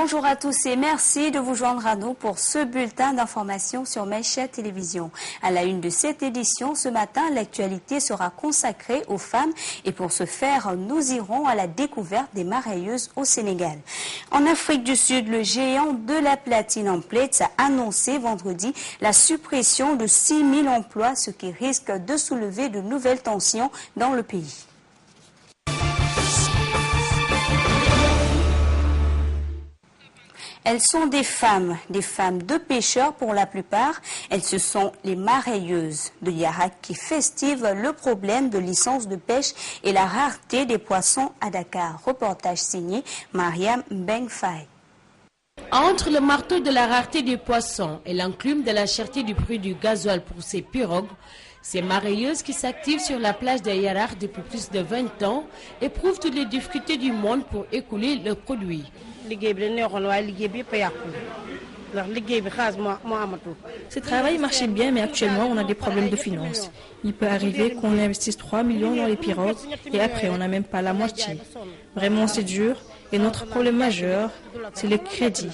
Bonjour à tous et merci de vous joindre à nous pour ce bulletin d'information sur Maïcha Télévision. À la une de cette édition, ce matin, l'actualité sera consacrée aux femmes et pour ce faire, nous irons à la découverte des mareyeuses au Sénégal. En Afrique du Sud, le géant de la platine en plates a annoncé vendredi la suppression de 6 000 emplois, ce qui risque de soulever de nouvelles tensions dans le pays. Elles sont des femmes de pêcheurs pour la plupart. Elles se sont les mareyeuses de Yarak qui festivent le problème de licence de pêche et la rareté des poissons à Dakar. Reportage signé Mariam Bengfay. Entre le marteau de la rareté des poissons et l'enclume de la cherté du prix du gasoil pour ces pirogues, ces mareyeuses qui s'activent sur la plage de Yarak depuis plus de 20 ans éprouvent toutes les difficultés du monde pour écouler leurs produits. Ce travail marchait bien, mais actuellement on a des problèmes de finances. Il peut arriver qu'on investisse 3 millions dans les pirogues et après on n'a même pas la moitié. Vraiment c'est dur et notre problème majeur c'est le crédit.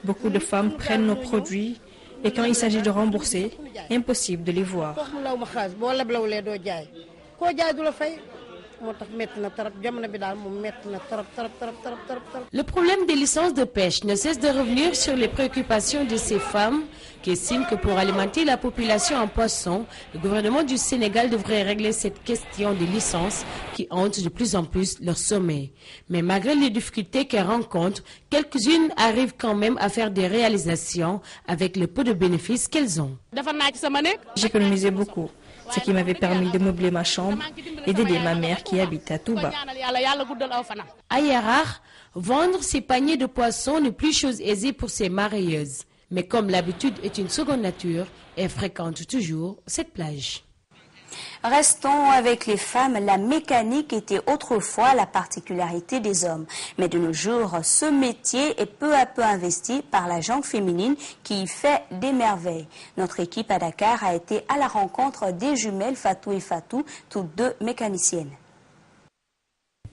Beaucoup de femmes prennent nos produits et quand il s'agit de rembourser, impossible de les voir. Le problème des licences de pêche ne cesse de revenir sur les préoccupations de ces femmes qui estiment que pour alimenter la population en poissons, le gouvernement du Sénégal devrait régler cette question des licences qui hante de plus en plus leur sommeil. Mais malgré les difficultés qu'elles rencontrent, quelques-unes arrivent quand même à faire des réalisations avec le peu de bénéfices qu'elles ont. J'économisais beaucoup, ce qui m'avait permis de meubler ma chambre et d'aider ma mère qui habite à Touba. À Yarak, vendre ces paniers de poissons n'est plus chose aisée pour ces mareyeuses. Mais comme l'habitude est une seconde nature, elles fréquentent toujours cette plage. Restons avec les femmes. La mécanique était autrefois la particularité des hommes. Mais de nos jours, ce métier est peu à peu investi par la gente féminine qui y fait des merveilles. Notre équipe à Dakar a été à la rencontre des jumelles Fatou et Fatou, toutes deux mécaniciennes.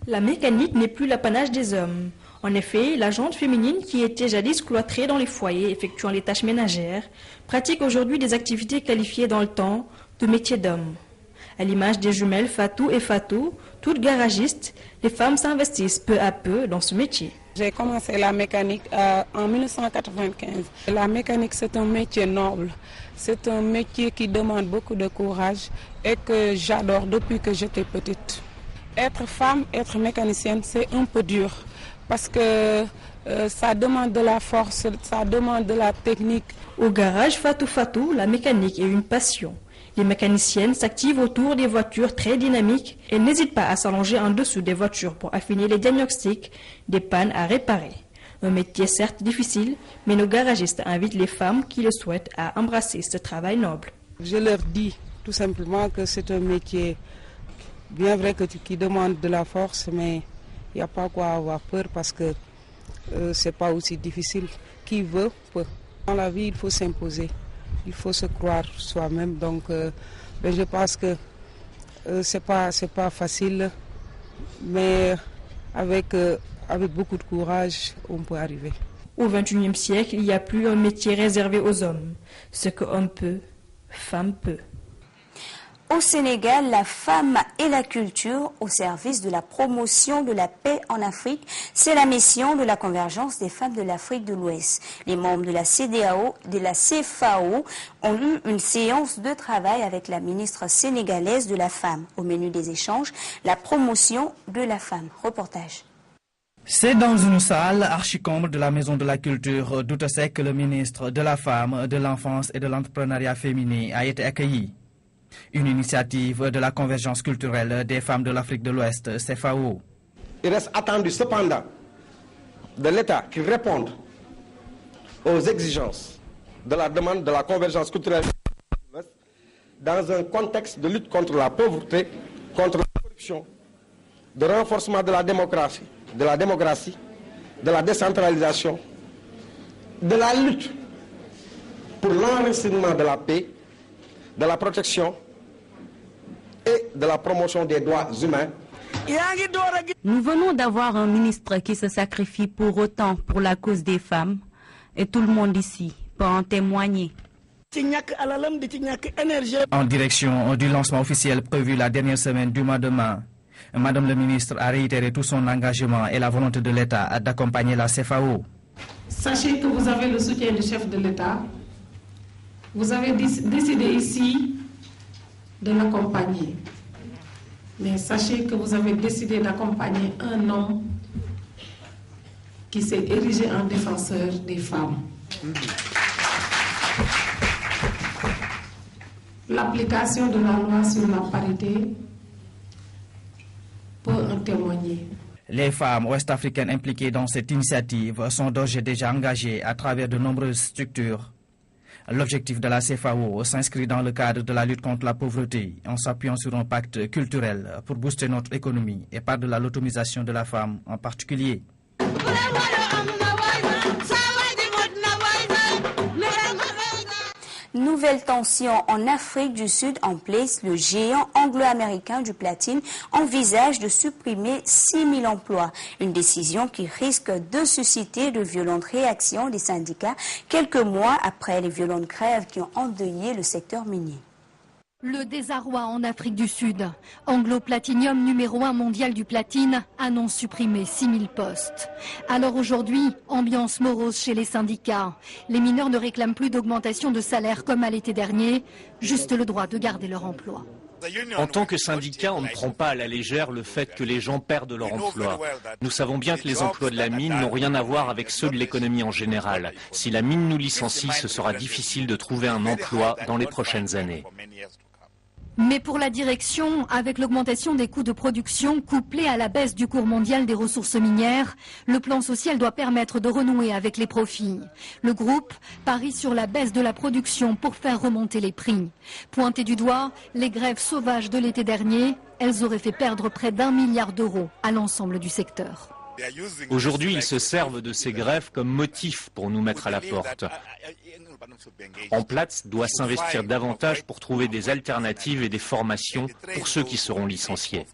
La mécanique n'est plus l'apanage des hommes. En effet, la gente féminine qui était jadis cloîtrée dans les foyers effectuant les tâches ménagères pratique aujourd'hui des activités qualifiées dans le temps de métiers d'hommes. À l'image des jumelles Fatou et Fatou, toutes garagistes, les femmes s'investissent peu à peu dans ce métier. J'ai commencé la mécanique en 1995. La mécanique, c'est un métier noble. C'est un métier qui demande beaucoup de courage et que j'adore depuis que j'étais petite. Être femme, être mécanicienne, c'est un peu dur parce que ça demande de la force, ça demande de la technique. Au garage Fatou Fatou, la mécanique est une passion. Les mécaniciennes s'activent autour des voitures très dynamiques et n'hésitent pas à s'allonger en dessous des voitures pour affiner les diagnostics des pannes à réparer. Un métier certes difficile, mais nos garagistes invitent les femmes qui le souhaitent à embrasser ce travail noble. Je leur dis tout simplement que c'est un métier bien vrai qui demande de la force, mais il n'y a pas quoi avoir peur parce que c'est pas aussi difficile. Qui veut peut. Dans la vie, il faut s'imposer. Il faut se croire soi-même, donc je pense que c'est pas facile, mais avec beaucoup de courage, on peut arriver. Au XXIe siècle, il n'y a plus un métier réservé aux hommes. Ce que homme peut, femme peut. Au Sénégal, la femme et la culture au service de la promotion de la paix en Afrique, c'est la mission de la convergence des femmes de l'Afrique de l'Ouest. Les membres de la CEDEAO, de la CFAO ont eu une séance de travail avec la ministre sénégalaise de la femme. Au menu des échanges, la promotion de la femme. Reportage. C'est dans une salle archicombre de la Maison de la Culture d'Outasek que le ministre de la Femme, de l'Enfance et de l'Entrepreneuriat féminin a été accueilli. Une initiative de la convergence culturelle des femmes de l'Afrique de l'Ouest, CFAO. Il reste attendu cependant de l'État qui réponde aux exigences de la demande de la convergence culturelle dans un contexte de lutte contre la pauvreté, contre la corruption, de renforcement de la démocratie, de la décentralisation, de la lutte pour l'enracinement de la paix, de la protection et de la promotion des droits humains Nous venons d'avoir un ministre qui se sacrifie pour autant pour la cause des femmes et tout le monde ici peut en témoigner. En direction du lancement officiel prévu la dernière semaine du mois de mai, Madame le ministre a réitéré tout son engagement et la volonté de l'État d'accompagner la CFAO. Sachez que vous avez le soutien du chef de l'État. Vous avez décidé ici de l'accompagner. Mais sachez que vous avez décidé d'accompagner un homme qui s'est érigé en défenseur des femmes. L'application de la loi sur la parité peut en témoigner. Les femmes ouest-africaines impliquées dans cette initiative sont d'ores et déjà engagées à travers de nombreuses structures. L'objectif de la CFAO s'inscrit dans le cadre de la lutte contre la pauvreté en s'appuyant sur un pacte culturel pour booster notre économie et par de la l'autonomisation de la femme en particulier. Nouvelle tension en Afrique du Sud en place. Le géant anglo-américain du platine envisage de supprimer 6 000 emplois. Une décision qui risque de susciter de violentes réactions des syndicats quelques mois après les violentes grèves qui ont endeuillé le secteur minier. Le désarroi en Afrique du Sud. Anglo Platinum, numéro 1 mondial du platine, annonce supprimer 6 000 postes. Alors aujourd'hui, ambiance morose chez les syndicats. Les mineurs ne réclament plus d'augmentation de salaire comme à l'été dernier, juste le droit de garder leur emploi. En tant que syndicat, on ne prend pas à la légère le fait que les gens perdent leur emploi. Nous savons bien que les emplois de la mine n'ont rien à voir avec ceux de l'économie en général. Si la mine nous licencie, ce sera difficile de trouver un emploi dans les prochaines années. Mais pour la direction, avec l'augmentation des coûts de production couplée à la baisse du cours mondial des ressources minières, le plan social doit permettre de renouer avec les profits. Le groupe parie sur la baisse de la production pour faire remonter les prix. Pointé du doigt, les grèves sauvages de l'été dernier, elles auraient fait perdre près d'1 milliard d'euros à l'ensemble du secteur. Aujourd'hui, ils se servent de ces grèves comme motif pour nous mettre à la porte. Emplatz doit s'investir davantage pour trouver des alternatives et des formations pour ceux qui seront licenciés.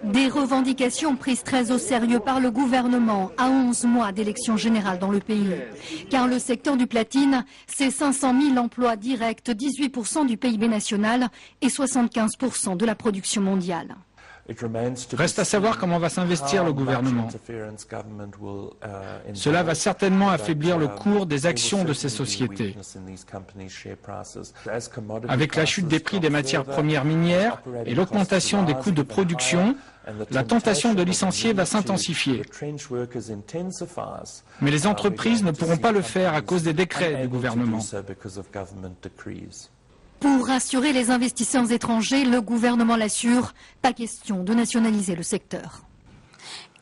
Des revendications prises très au sérieux par le gouvernement à 11 mois d'élections générales dans le pays. Car le secteur du platine, c'est 500 000 emplois directs, 18% du PIB national et 75% de la production mondiale. Reste à savoir comment va s'investir le gouvernement. Cela va certainement affaiblir le cours des actions de ces sociétés. Avec la chute des prix des matières premières minières et l'augmentation des coûts de production, la tentation de licencier va s'intensifier. Mais les entreprises ne pourront pas le faire à cause des décrets du gouvernement. Pour rassurer les investisseurs étrangers, le gouvernement l'assure, pas question de nationaliser le secteur.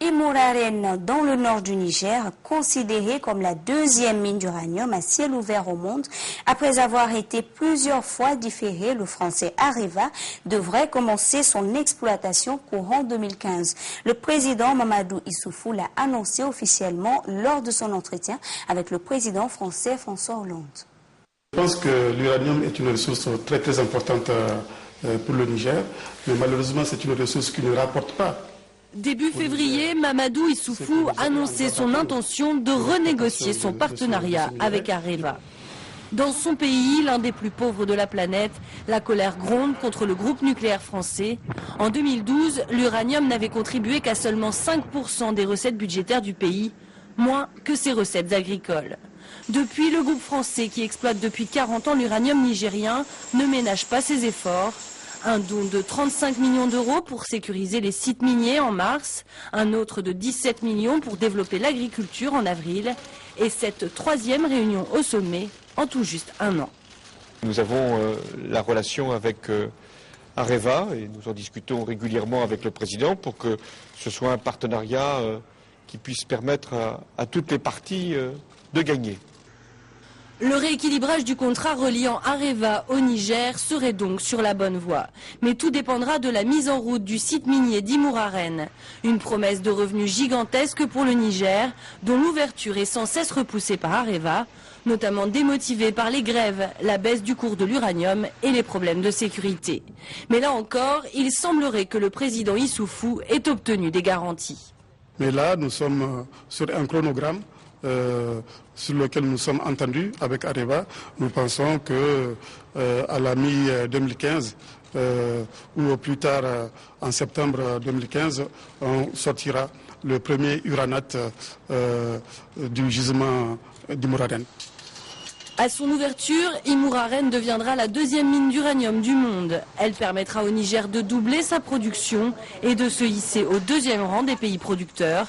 Imouraren, dans le nord du Niger, considérée comme la deuxième mine d'uranium à ciel ouvert au monde, après avoir été plusieurs fois différée, le français Areva devrait commencer son exploitation courant 2015. Le président Mamadou Issoufou l'a annoncé officiellement lors de son entretien avec le président français François Hollande. Je pense que l'uranium est une ressource très très importante pour le Niger, mais malheureusement c'est une ressource qui ne rapporte pas. Début février, Mamadou Issoufou annonçait son intention de renégocier son partenariat avec Areva. Dans son pays, l'un des plus pauvres de la planète, la colère gronde contre le groupe nucléaire français. En 2012, l'uranium n'avait contribué qu'à seulement 5% des recettes budgétaires du pays, moins que ses recettes agricoles. Depuis, le groupe français, qui exploite depuis 40 ans l'uranium nigérien, ne ménage pas ses efforts. Un don de 35 millions d'euros pour sécuriser les sites miniers en mars, un autre de 17 millions pour développer l'agriculture en avril, et cette troisième réunion au sommet en tout juste un an. Nous avons la relation avec Areva et nous en discutons régulièrement avec le président pour que ce soit un partenariat qui puisse permettre à toutes les parties de gagner. Le rééquilibrage du contrat reliant Areva au Niger serait donc sur la bonne voie. Mais tout dépendra de la mise en route du site minier d'Imouraren. Une promesse de revenus gigantesque pour le Niger, dont l'ouverture est sans cesse repoussée par Areva. notamment démotivés par les grèves, la baisse du cours de l'uranium et les problèmes de sécurité. Mais là encore, il semblerait que le président Issoufou ait obtenu des garanties. Mais là, nous sommes sur un chronogramme sur lequel nous sommes entendus avec Areva. Nous pensons que à la mi-2015 ou au plus tard en septembre 2015, on sortira le premier uranate du gisement d'Imouraren. À son ouverture, Imouraren deviendra la deuxième mine d'uranium du monde. Elle permettra au Niger de doubler sa production et de se hisser au deuxième rang des pays producteurs.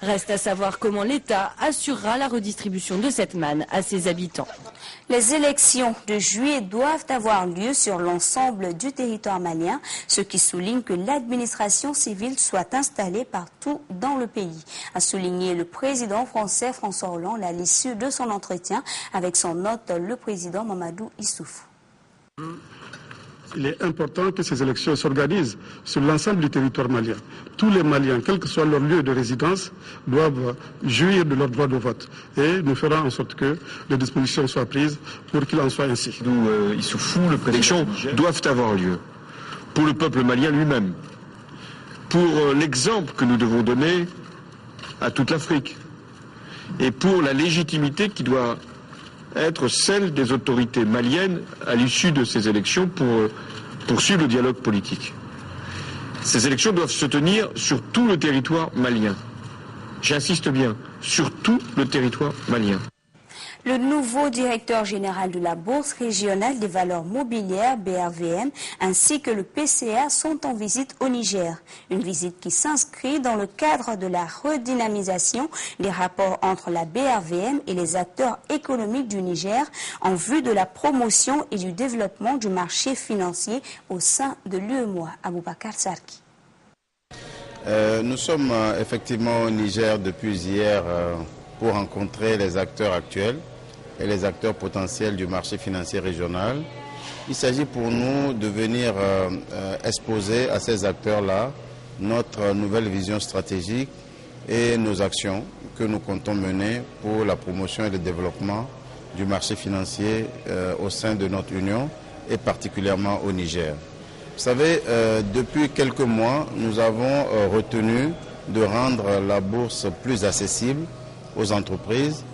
Reste à savoir comment l'État assurera la redistribution de cette manne à ses habitants. Les élections de juillet doivent avoir lieu sur l'ensemble du territoire malien, ce qui souligne que l'administration civile soit installée partout dans le pays, a souligné le président français François Hollande à l'issue de son entretien avec son hôte, le président Mamadou Issoufou. Il est important que ces élections s'organisent sur l'ensemble du territoire malien. Tous les Maliens, quel que soit leur lieu de résidence, doivent jouir de leur droit de vote. Et nous ferons en sorte que les dispositions soient prises pour qu'il en soit ainsi. Issoufou, les élections doivent avoir lieu pour le peuple malien lui-même, pour l'exemple que nous devons donner à toute l'Afrique et pour la légitimité qui doit être celle des autorités maliennes à l'issue de ces élections pour poursuivre le dialogue politique. Ces élections doivent se tenir sur tout le territoire malien. J'insiste bien, sur tout le territoire malien. Le nouveau directeur général de la Bourse régionale des valeurs mobilières, BRVM, ainsi que le PCA sont en visite au Niger. Une visite qui s'inscrit dans le cadre de la redynamisation des rapports entre la BRVM et les acteurs économiques du Niger en vue de la promotion et du développement du marché financier au sein de l'UEMOA. Aboubakar Sarki. Nous sommes effectivement au Niger depuis hier pour rencontrer les acteurs actuels et les acteurs potentiels du marché financier régional. Il s'agit pour nous de venir exposer à ces acteurs-là notre nouvelle vision stratégique et nos actions que nous comptons mener pour la promotion et le développement du marché financier au sein de notre Union et particulièrement au Niger. Vous savez, depuis quelques mois, nous avons retenu de rendre la bourse plus accessible aux entreprises,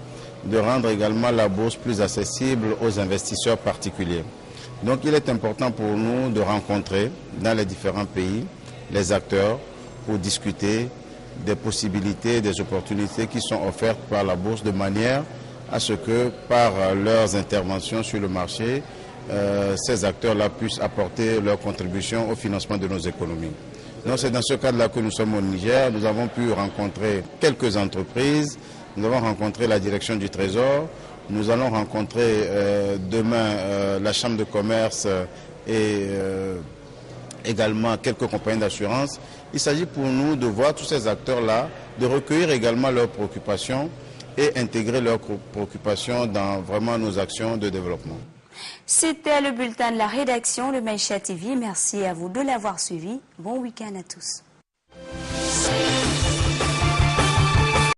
de rendre également la bourse plus accessible aux investisseurs particuliers. Donc il est important pour nous de rencontrer dans les différents pays les acteurs pour discuter des possibilités, des opportunités qui sont offertes par la bourse de manière à ce que par leurs interventions sur le marché, ces acteurs-là puissent apporter leur contribution au financement de nos économies. Donc c'est dans ce cadre-là que nous sommes au Niger. Nous avons pu rencontrer quelques entreprises. Nous avons rencontré la direction du Trésor. Nous allons rencontrer demain la Chambre de commerce et également quelques compagnies d'assurance. Il s'agit pour nous de voir tous ces acteurs-là, de recueillir également leurs préoccupations et intégrer leurs préoccupations dans vraiment nos actions de développement. C'était le bulletin de la rédaction de Maïcha TV. Merci à vous de l'avoir suivi. Bon week-end à tous.